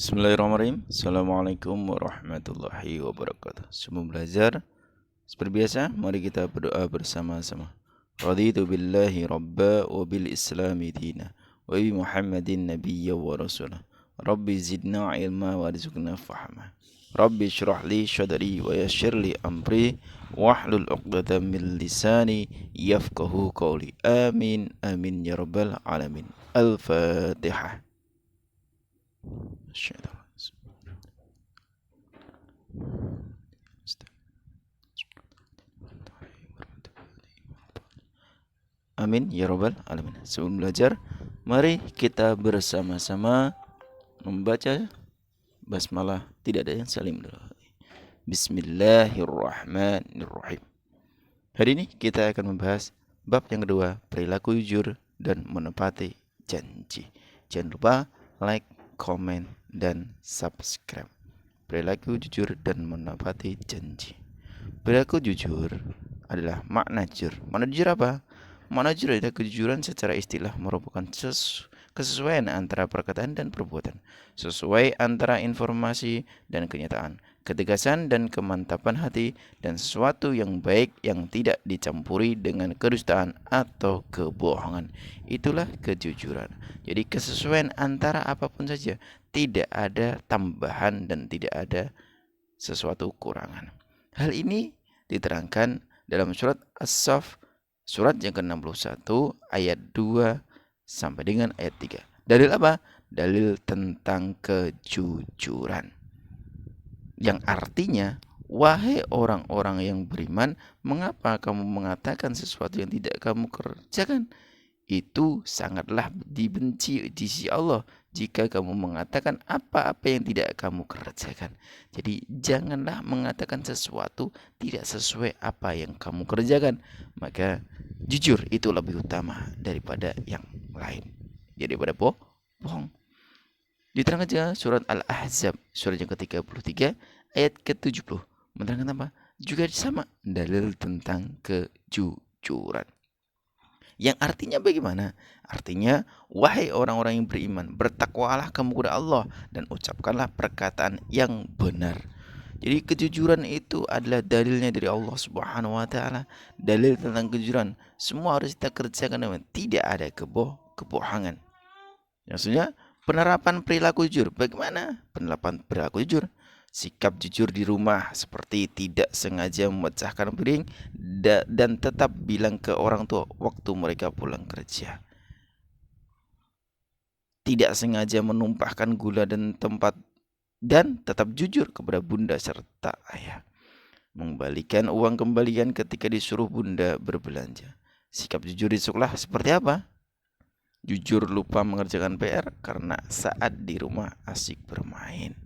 Bismillahirrahmanirrahim. Assalamualaikum warahmatullahi wabarakatuh. Sebelum belajar, seperti biasa, mari kita berdoa bersama-sama. Raditu billahi rabba wa bil islami dina wa bi Muhammadin nabiyya wa rasulah. Rabbi zidna ilma wa rizqna fahma. Rabbi syrah li syadri wa yassir li amri wahlul 'uqdatam min lisani yafqahu qawli. Amin amin ya rabbal alamin. Al-Fatihah. Amin ya robbal alamin. Sebelum belajar, mari kita bersama-sama membaca basmalah. Tidak ada yang saling mendahului. Bismillahirrahmanirrahim. Hari ini kita akan membahas bab yang kedua, perilaku jujur dan menepati janji. Jangan lupa like, comment, dan subscribe. Perilaku jujur dan menepati janji. Perilaku jujur adalah makna jujur. Makna jujur apa? Makna jujur adalah kejujuran secara istilah merupakan kesesuaian antara perkataan dan perbuatan, sesuai antara informasi dan kenyataan, ketegasan dan kemantapan hati, dan sesuatu yang baik yang tidak dicampuri dengan kedustaan atau kebohongan. Itulah kejujuran. Jadi kesesuaian antara apapun saja, tidak ada tambahan dan tidak ada sesuatu kurangan. Hal ini diterangkan dalam surat As-Saff, surat yang ke-61 ayat 2 sampai dengan ayat 3. Dalil apa? Dalil tentang kejujuran. Yang artinya, wahai orang-orang yang beriman, mengapa kamu mengatakan sesuatu yang tidak kamu kerjakan? Itu sangatlah dibenci di sisi Allah jika kamu mengatakan apa-apa yang tidak kamu kerjakan. Jadi janganlah mengatakan sesuatu tidak sesuai apa yang kamu kerjakan. Maka jujur itu lebih utama daripada yang lain. Jadi daripada bohong. Diterangkan juga surat Al-Ahzab, surat yang ke-33 ayat ke-70. Menerangkan apa? Juga sama, dalil tentang kejujuran. Yang artinya bagaimana? Artinya, wahai orang-orang yang beriman, bertakwalah kamu kepada Allah dan ucapkanlah perkataan yang benar. Jadi kejujuran itu adalah dalilnya dari Allah Subhanahu wa taala, dalil tentang kejujuran. Semua harus kita kerjakan dengan tidak ada kebohongan. Maksudnya, penerapan perilaku jujur. Bagaimana penerapan perilaku jujur? Sikap jujur di rumah seperti tidak sengaja memecahkan piring dan tetap bilang ke orang tua waktu mereka pulang kerja. Tidak sengaja menumpahkan gula dan tetap jujur kepada bunda serta ayah. Mengembalikan uang kembalian ketika disuruh bunda berbelanja. Sikap jujur di sekolah seperti apa? Jujur lupa mengerjakan PR karena saat di rumah asik bermain.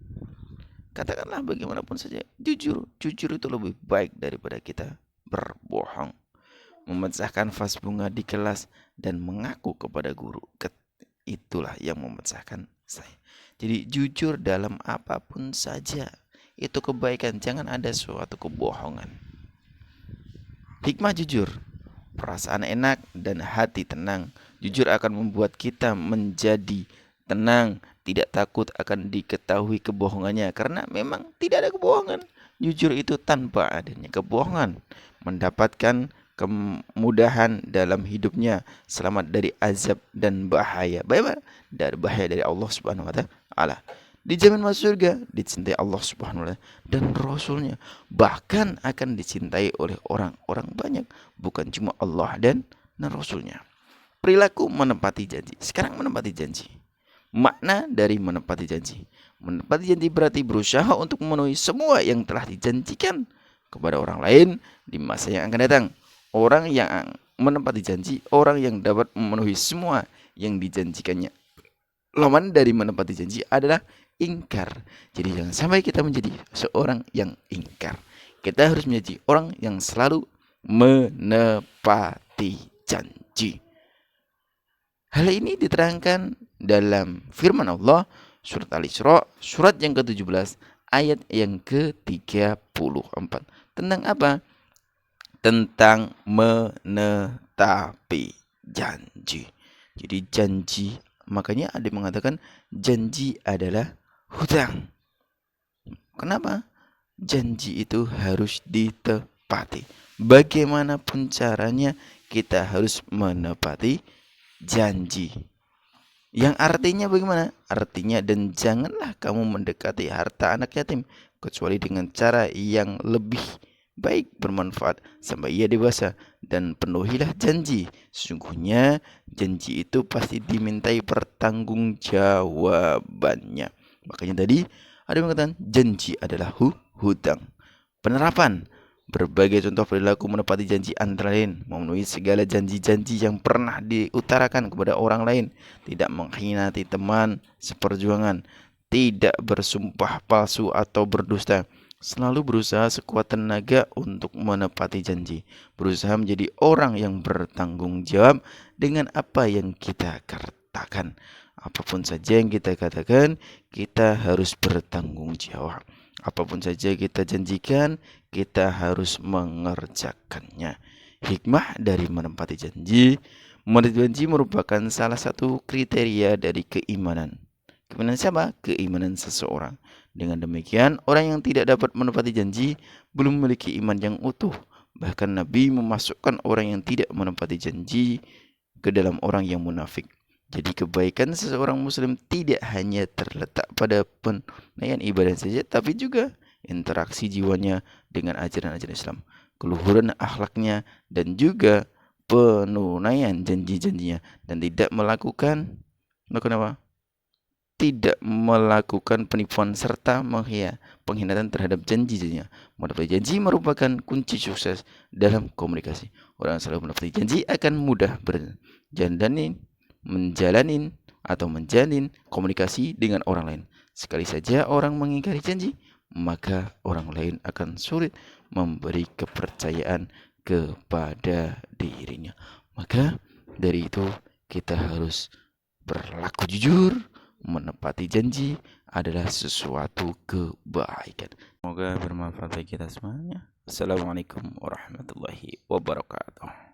Katakanlah bagaimanapun saja, jujur itu lebih baik daripada kita berbohong. Memecahkan vas bunga di kelas dan mengaku kepada guru, itulah yang memecahkan saya. Jadi jujur dalam apapun saja, itu kebaikan, jangan ada suatu kebohongan. Hikmah jujur, perasaan enak dan hati tenang. Jujur akan membuat kita menjadi tenang, tidak takut akan diketahui kebohongannya, karena memang tidak ada kebohongan. Jujur itu tanpa adanya kebohongan, mendapatkan kemudahan dalam hidupnya, selamat dari azab dan bahaya. Dari bahaya dari Allah Subhanahu wa taala. Dijamin masuk surga, dicintai Allah Subhanahu wa taala dan Rasulnya. Bahkan akan dicintai oleh orang-orang banyak, bukan cuma Allah dan Rasulnya. Perilaku menepati janji. Sekarang menepati janji. Makna dari menepati janji. Menepati janji berarti berusaha untuk memenuhi semua yang telah dijanjikan kepada orang lain di masa yang akan datang. Orang yang menepati janji, orang yang dapat memenuhi semua yang dijanjikannya. Lawan dari menepati janji adalah ingkar. Jadi jangan sampai kita menjadi seorang yang ingkar. Kita harus menjadi orang yang selalu menepati janji. Hal ini diterangkan dalam firman Allah surat Al-Isra, surat yang ke-17 ayat yang ke-34. Tentang apa? Tentang menetapi janji. Jadi janji, makanya ada yang mengatakan janji adalah hutang. Kenapa? Janji itu harus ditepati. Bagaimanapun caranya kita harus menepati janji. Yang artinya bagaimana? Artinya, dan janganlah kamu mendekati harta anak yatim kecuali dengan cara yang lebih baik, bermanfaat sampai ia dewasa, dan penuhilah janji. Sesungguhnya janji itu pasti dimintai pertanggungjawabannya. Makanya tadi ada yang mengatakan janji adalah hutang. Penerapan berbagai contoh perilaku menepati janji antara lain memenuhi segala janji-janji yang pernah diutarakan kepada orang lain, tidak mengkhianati teman seperjuangan, tidak bersumpah palsu atau berdusta, selalu berusaha sekuat tenaga untuk menepati janji, berusaha menjadi orang yang bertanggung jawab dengan apa yang kita katakan. Apapun saja yang kita katakan, kita harus bertanggung jawab. Apapun saja kita janjikan, kita harus mengerjakannya. Hikmah dari menepati janji. Menepati janji merupakan salah satu kriteria dari keimanan. Keimanan siapa? Keimanan seseorang. Dengan demikian, orang yang tidak dapat menepati janji belum memiliki iman yang utuh. Bahkan Nabi memasukkan orang yang tidak menepati janji ke dalam orang yang munafik. Jadi kebaikan seseorang muslim tidak hanya terletak pada penunaian ibadah saja, tapi juga interaksi jiwanya dengan ajaran-ajaran Islam, keluhuran akhlaknya, dan juga penunaian janji-janjinya, dan tidak melakukan apa? Tidak melakukan penipuan serta pengkhianatan terhadap janji-janjinya. Menepati janji merupakan kunci sukses dalam komunikasi. Orang yang selalu menepati janji akan mudah menjalin komunikasi dengan orang lain. Sekali saja orang mengingkari janji, maka orang lain akan sulit memberi kepercayaan kepada dirinya. Maka dari itu kita harus berlaku jujur. Menepati janji adalah sesuatu kebaikan. Semoga bermanfaat bagi kita semuanya. Assalamualaikum warahmatullahi wabarakatuh.